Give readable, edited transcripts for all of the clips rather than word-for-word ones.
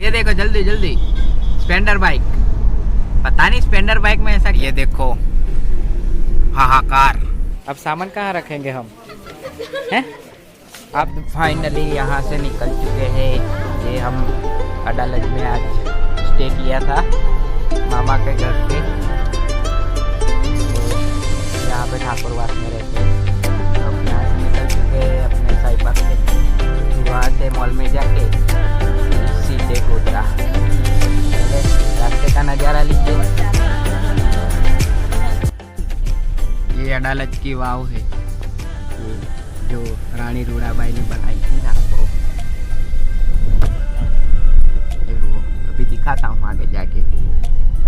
ये देखो जल्दी जल्दी, स्प्लेंडर बाइक। पता नहीं स्प्लेंडर बाइक में ऐसा, ये देखो हाहाकार। अब सामान कहाँ रखेंगे हम हैं? अब फाइनली यहाँ से निकल चुके हैं। ये हम अडालज में आज स्टे किया था मामा के घर पे, तो यहाँ पे ठाकुरवास में रहते हैं। अब यहाँ से निकल चुके हैं अपने साइबर से, वहाँ से मॉल में जाके सीधे गोदरा। रास्ते का नज़ारा लीजिए। ये अडालज की वाव है, ये जो रानी रूड़ाबाई ने बनाई थी ना, वो अभी दिखाता हूँ आगे जाके,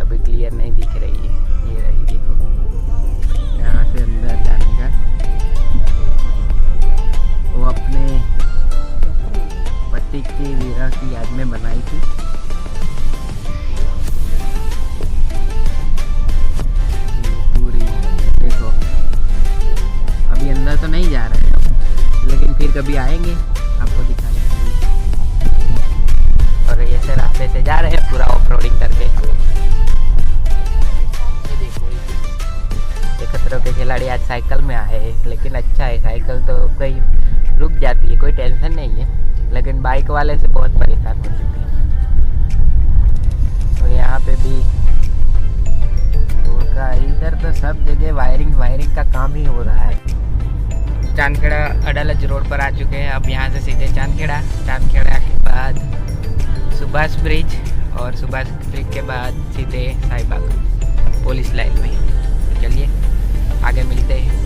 अभी क्लियर नहीं दिख रही है। ये रही देखो, यहाँ से अंदर जाने का। वो अपने पति की विरह की याद में बनाई थी। पूरी देखो, अभी अंदर तो नहीं जा रहे हैं, लेकिन फिर कभी आएंगे आपको दिखाने के लिए। और ऐसे रास्ते से जा रहे हैं पूरा ऑफ रोडिंग करके। ये खतरों के खिलाड़ी आज साइकिल में आए हैं, लेकिन अच्छा है, साइकिल तो कहीं रुक जाती है, कोई टेंशन नहीं है, लेकिन बाइक वाले से बहुत परेशान हो चुके हैं। और यहाँ पे भी उनका इधर तो सब जगह वायरिंग का काम ही हो रहा है। चांदखेड़ा अडालज रोड पर आ चुके हैं। अब यहाँ से सीधे चांदखेड़ा के बाद सुभाष ब्रिज, और सुभाष ब्रिज के बाद सीधे साहिबाग पुलिस लाइन में। तो चलिए आगे मिलते हैं।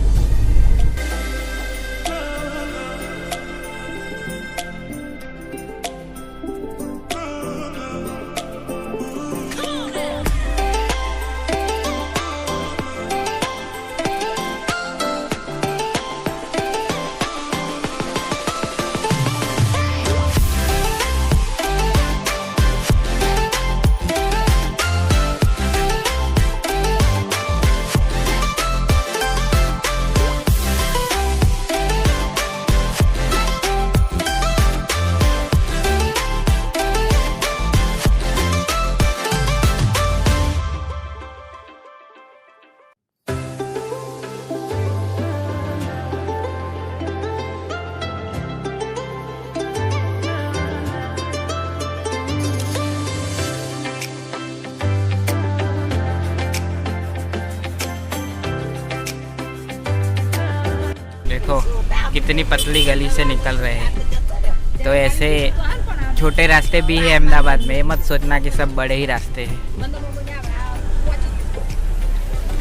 देखो कितनी पतली गली से निकल रहे हैं। तो ऐसे छोटे रास्ते भी है अहमदाबाद में, ये मत सोचना कि सब बड़े ही रास्ते हैं,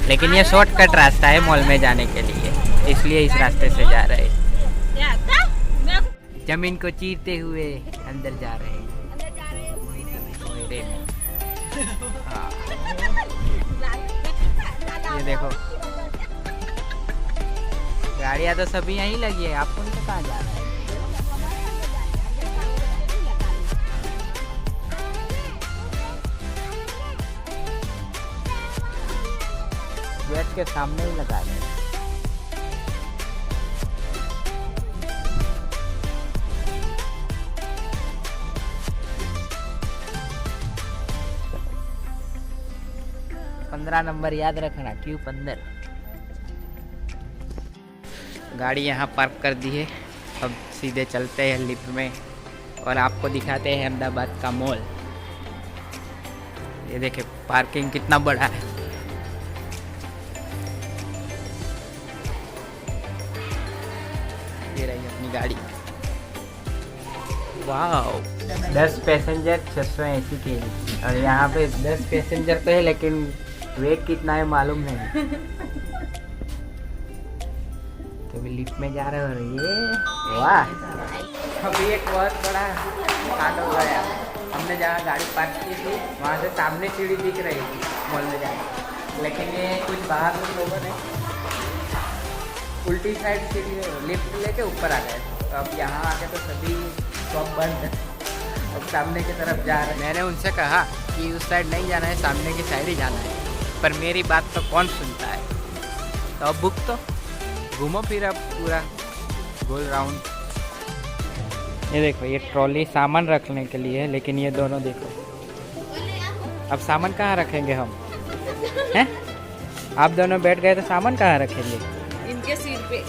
लेकिन ये शॉर्टकट रास्ता है मॉल में जाने के लिए, इसलिए इस रास्ते से जा रहे हैं। जमीन को चीरते हुए अंदर जा रहे हैं। हाँ। ये देखो गाड़ियाँ तो सभी यहीं लगी है, आपको तो कहाँ जा रहा है? गेट के सामने ही लगा है। पंद्रह नंबर याद रखना, क्यों 15। गाड़ी यहाँ पार्क कर दी है। अब सीधे चलते हैं लिफ्ट में और आपको दिखाते हैं अहमदाबाद का मॉल। ये देखिए पार्किंग कितना बड़ा है। ये रही अपनी गाड़ी। वाह, 10 पैसेंजर 680 के, और यहाँ पे 10 पैसेंजर तो है, लेकिन वेट कितना है मालूम नहीं। तो लिफ्ट में जा रहे हो ये, वाह। अभी एक बहुत बड़ा कांड हो गया। हमने जहाँ गाड़ी पार्क की थी वहाँ से सामने सीढ़ी दिख रही थी मॉल में जाने, लेकिन ये कुछ बाहर के लोगों ने उल्टी साइड सीढ़ी लिफ्ट लेके ऊपर आ गए। तो अब यहाँ आके तो सभी शॉप बंद है, अब सामने की तरफ जा रहे हैं। मैंने उनसे कहा कि उस साइड नहीं जाना है, सामने की साइड ही जाना है, पर मेरी बात तो कौन सुनता है। तो अब बुक तो घूमो फिर अब पूरा गोल राउंड। ये देखो, ये ट्रॉली सामान रखने के लिए है, लेकिन ये दोनों देखो, अब सामान कहाँ रखेंगे हम हैं? आप दोनों बैठ गए तो सामान कहाँ रखेंगे? इनके सिर पे।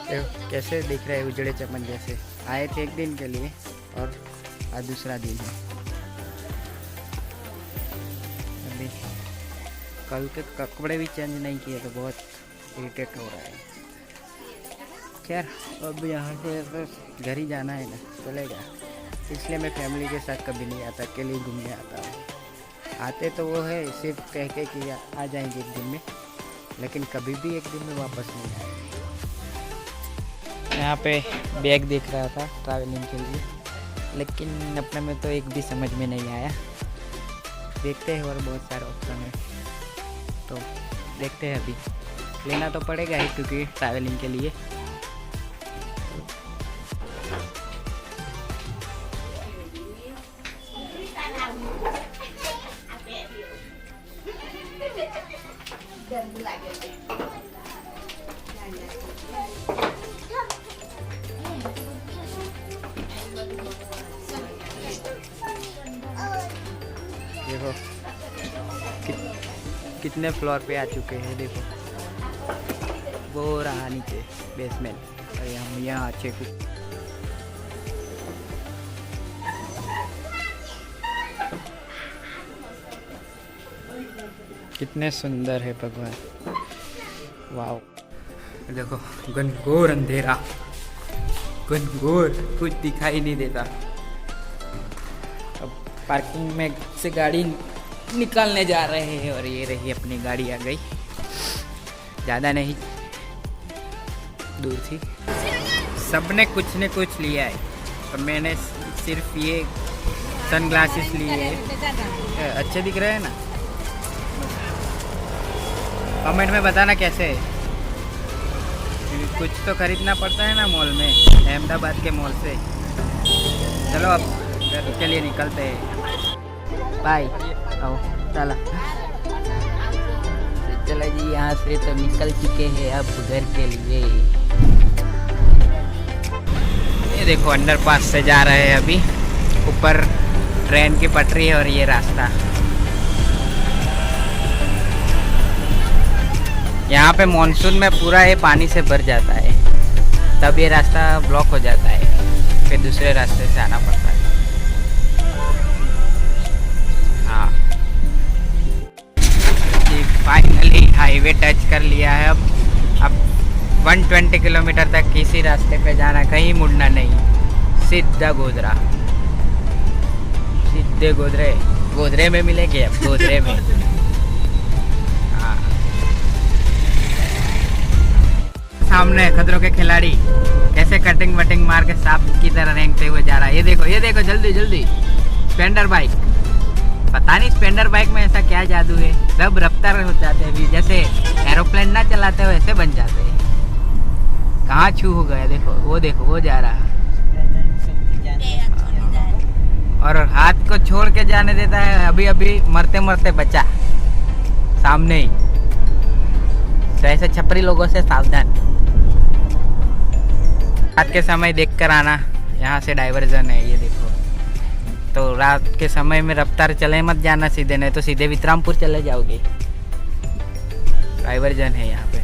देखो कैसे दिख रहे हैं उजड़े चमन जैसे। आए थे एक दिन के लिए और आज दूसरा दिन है। अभी कल के कपड़े भी चेंज नहीं किए तो बहुत इरिटेट हो रहा है। खैर अब यहाँ से बस घर ही जाना है ना, चलेगा। इसलिए मैं फैमिली के साथ कभी नहीं आता, अकेले घूमने आता हूँ। आते तो वो है सिर्फ कह के कि आ जाएंगे एक दिन में, लेकिन कभी भी एक दिन में वापस नहीं आए। यहाँ पे बैग दिख रहा था ट्रैवलिंग के लिए, लेकिन अपने में तो एक भी समझ में नहीं आया। देखते हैं, और बहुत सारे ऑप्शन है तो देखते हैं। अभी लेना तो पड़ेगा ही क्योंकि ट्रैवलिंग के लिए। देखो कितने फ्लोर पे आ चुके हैं। देखो वो रहा नीचे बेसमेंट, और हम यहाँ अच्छे कुछ कितने सुंदर है भगवान। वाओ, देखो घनघोर अंधेरा, घनघोर, कुछ दिखाई नहीं देता। अब पार्किंग में से गाड़ी निकालने जा रहे हैं और ये रही अपनी गाड़ी आ गई। ज़्यादा नहीं दूर थी। सबने कुछ न कुछ लिया है और मैंने सिर्फ ये सनग्लासेस लिए हैं। अच्छे दिख रहे हैं ना? कमेंट में बताना कैसे है। कुछ तो खरीदना पड़ता है ना मॉल में, अहमदाबाद के मॉल से। चलो अब घर के लिए निकलते हैं। बाय। आओ चला, चला जी। यहाँ से तो निकल चुके हैं अब घर के लिए। ये देखो अंडरपास से जा रहे हैं अभी। ऊपर ट्रेन की पटरी है और ये रास्ता। यहाँ पे मॉनसून में पूरा ये पानी से भर जाता है, तब ये रास्ता ब्लॉक हो जाता है, फिर दूसरे रास्ते से आना पड़ता है। हाँ, फाइनली हाईवे टच कर लिया है। अब 120 किलोमीटर तक किसी रास्ते पे जाना, कहीं मुड़ना नहीं, सीधा गोधरा। सीधे गोधरे में मिलेंगे अब, गोधरे में। सामने खतरों के खिलाड़ी कैसे कटिंग वटिंग मार के सांप की तरह रेंगते हुए जा रहा है। ये देखो जल्दी जल्दी। स्प्लेंडर बाइक, पता नहीं स्प्लेंडर बाइक में ऐसा क्या जादू है, सब रफ्तार हो जाते हैं, जैसे एरोप्लेन ना चलाते हो वैसे बन जाते हैं। कहाँ छू हो गया, देखो वो जा रहा है और हाथ को छोड़ के जाने देता है। अभी अभी मरते मरते बचा सामने ही। तो ऐसे छपरी लोगों से सावधान। रात के समय देख कर आना, यहाँ से डाइवर्जन है, ये देखो। तो रात के समय में रफ्तार चले मत जाना सीधे, नहीं तो सीधे वित्रामपुर चले जाओगे। डाइवर्जन है यहाँ पे।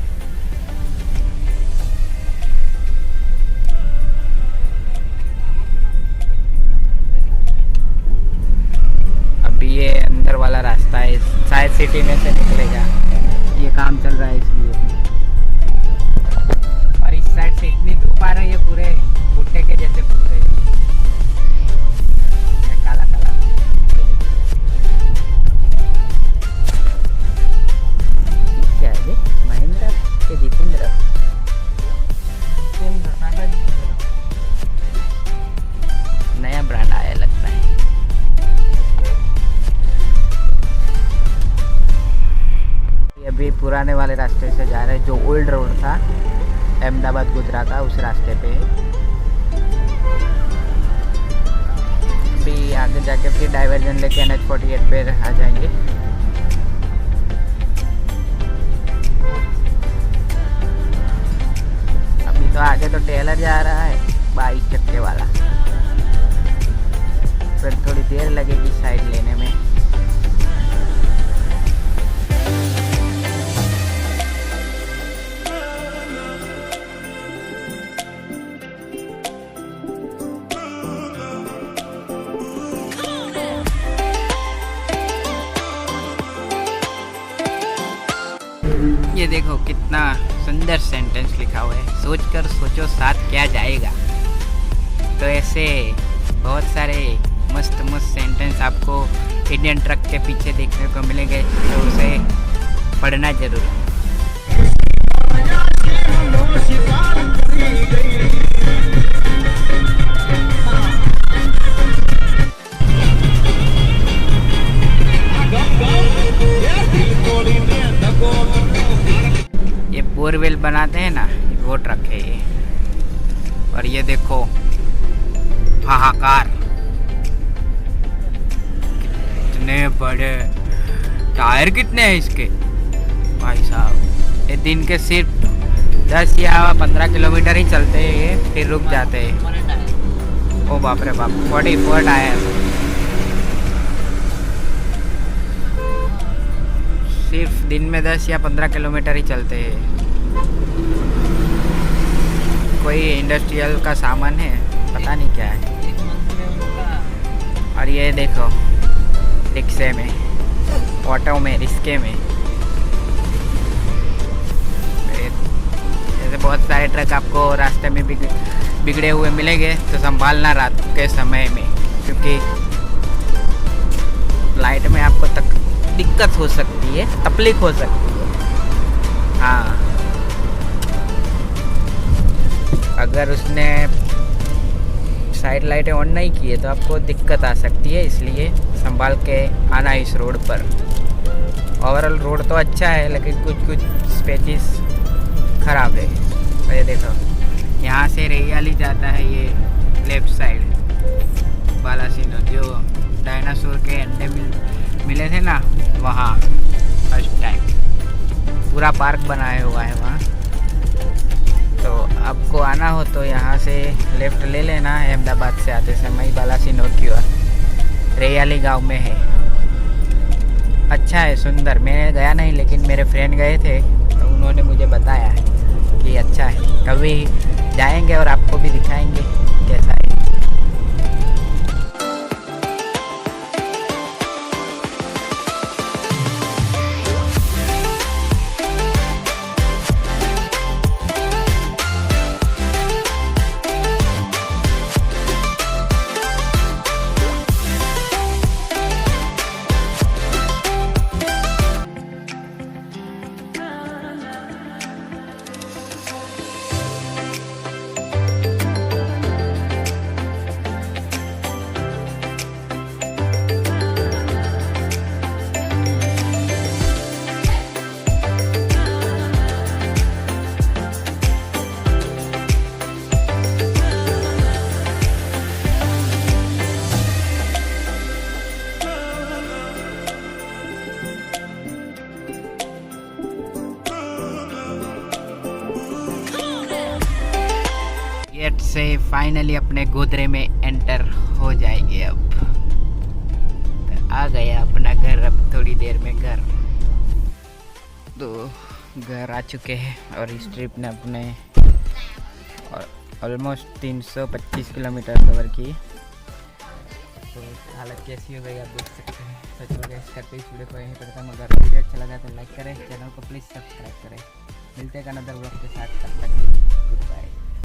अभी ये अंदर वाला रास्ता है, शायद सिटी में से निकलेगा। ये काम चल रहा है इसलिए। और इस साइड से इतनी धूप आ रही है, पूरे भुट्टे के जैसे फूल रहे हैं। काला काला। क्या है ये? महिंद्रा के जितेंद्र। नया ब्रांड आया लगता है। अभी पुराने वाले रास्ते से जा रहे हैं, जो ओल्ड रोड था अहमदाबाद गोधरा का, उस रास्ते पे। अभी आगे जाके फिर डाइवर्जन लेके NH48 पे आ जाएंगे। अभी तो आगे तो टेलर जा रहा है 22 चक्के वाला, फिर थोड़ी देर लगेगी साइड लेने में। ये देखो कितना सुंदर सेंटेंस लिखा हुआ है, सोचकर सोचो साथ क्या जाएगा। तो ऐसे बहुत सारे मस्त मस्त सेंटेंस आपको इंडियन ट्रक के पीछे देखने को मिलेंगे, तो उसे पढ़ना जरूर। ये बोरवेल बनाते हैं ना, वो ट्रक है ये। और ये देखो हाहाकार, कितने बड़े टायर, कितने हैं इसके भाई साहब। ये दिन के सिर्फ 10 या 15 किलोमीटर ही चलते हैं, फिर रुक जाते हैं। ओ बाप रे बाप, 44 टायर, सिर्फ दिन में 10 या 15 किलोमीटर ही चलते हैं। कोई इंडस्ट्रियल का सामान है, पता नहीं क्या है। और ये देखो रिक्शे में, ऑटो में, रिक्शे में, ऐसे बहुत सारे ट्रक आपको रास्ते में बिगड़े हुए मिलेंगे, तो संभालना रात के समय में, क्योंकि लाइट में आपको दिक्कत हो सकती है, तकलीफ हो सकती है। हाँ, अगर उसने साइड लाइटें ऑन नहीं की है तो आपको दिक्कत आ सकती है, इसलिए संभाल के आना इस रोड पर। ओवरऑल रोड तो अच्छा है, लेकिन कुछ कुछ स्पेचेस ख़राब है। ये देखो यहाँ से रेयाली जाता है, ये लेफ्ट साइड बालासिनोर, जो डायनासोर के अंडे मिले थे ना, वहाँ फर्स्ट टाइम पूरा पार्क बनाया हुआ है वहाँ। तो आपको आना हो तो यहाँ से लेफ़्ट ले लेना, अहमदाबाद से आते समय बालासिनोर की ओर, रेयाली गांव में है। अच्छा है, सुंदर। मैं गया नहीं, लेकिन मेरे फ्रेंड गए थे तो उन्होंने मुझे बताया कि अच्छा है। कभी जाएंगे और आपको भी दिखाएंगे कैसा है। गेट से फाइनली अपने गोदरे में एंटर हो जाएंगे। अब तो आ गया अपना घर, अब थोड़ी देर में घर। तो घर आ चुके हैं और इस ट्रिप ने अपने ऑलमोस्ट 325 किलोमीटर कवर की। तो हालत कैसी हो गई आप देख सकते हैं। सच में इस करते इस वीडियो को यहीं पर खत्म। अगर वीडियो अच्छा लगा तो लाइक करें, चैनल को प्लीज़ सब्सक्राइब करें। मिलते हैं अनदर व्लॉग के साथ, तब तक गुड बाय।